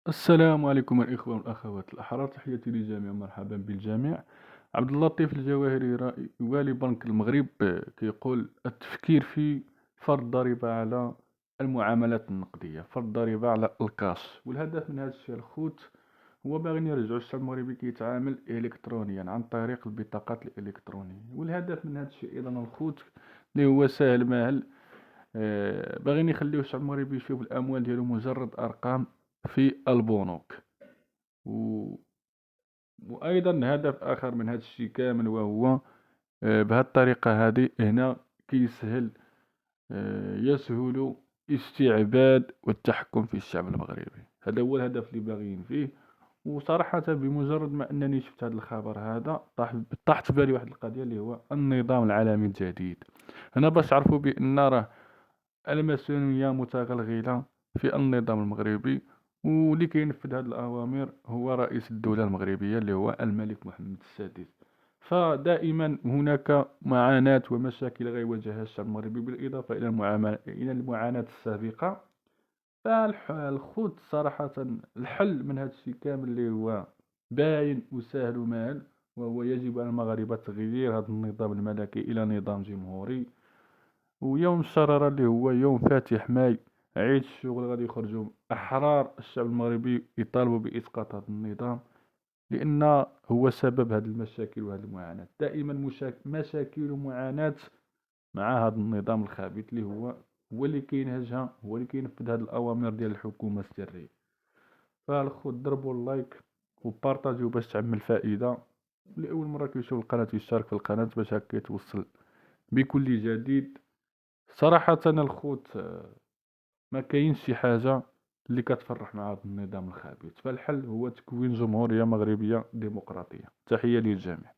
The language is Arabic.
السلام عليكم الإخوة والأخوات الأحرار، تحياتي للجميع، مرحبا بالجميع. عبد اللطيف الجواهري والي بنك المغرب كيقول التفكير في فرض ضريبة على المعاملات النقدية، فرض ضريبة على الكاش. والهدف من هذا الشيء الخوت هو باغي يرجعوا الشعب المغربي كيتعامل إلكترونيا عن طريق البطاقات الإلكترونية. والهدف من هذا الشيء أيضا الخوت اللي هو سهل ماهل، باغيين يخليو الشعب المغربي يشوف الأموال ديالو مجرد أرقام في البنوك. و... وأيضا هدف آخر من هذا الشيء كامل، وهو بهذه الطريقة هذه هنا كيسهل، يسهل استعباد والتحكم في الشعب المغربي. هذا هو الهدف اللي باغيين فيه. وصراحة بمجرد ما أنني شفت هذا الخبر هذا طاحت في بالي واحد القضية اللي هو النظام العالمي الجديد. هنا باش تعرفوا بأن راه الماسونية متغلغلة في النظام المغربي، واللي كينفذ هذه الأوامر هو رئيس الدولة المغربية اللي هو الملك محمد السادس. فدائما هناك معاناة ومشاكل غيواجهها الشعب المغربي، بالإضافة إلى المعاناة السابقة. فالخوت صراحة الحل من هذا الشيء كامل اللي هو باين وسهل ومال، وهو يجب على المغاربة تغيير هذا النظام الملكي إلى نظام جمهوري. ويوم الشرارة اللي هو يوم فاتح ماي، عيد الشغل، غادي يخرجوا أحرار الشعب المغربي يطالبوا بإسقاط هذا النظام، لأن هو سبب هذه المشاكل وهذه المعاناة. دائما مشاكل ومعاناة مع هذا النظام الخابث اللي هو اللي كينهجها، هو اللي كينفذ هذه الأوامر ديال الحكومة السرية. فالخوت ضربوا اللايك وبارطاجيو باش تعمل فائدة. لأول مرة كيشوف القناة يشترك في القناة باش هكا يتوصل بكل جديد. صراحة الخوت ما كاينش شي حاجة اللي كتفرح مع هذا النظام الخبيث. فالحل هو تكوين جمهورية مغربية ديمقراطية. تحية للجميع.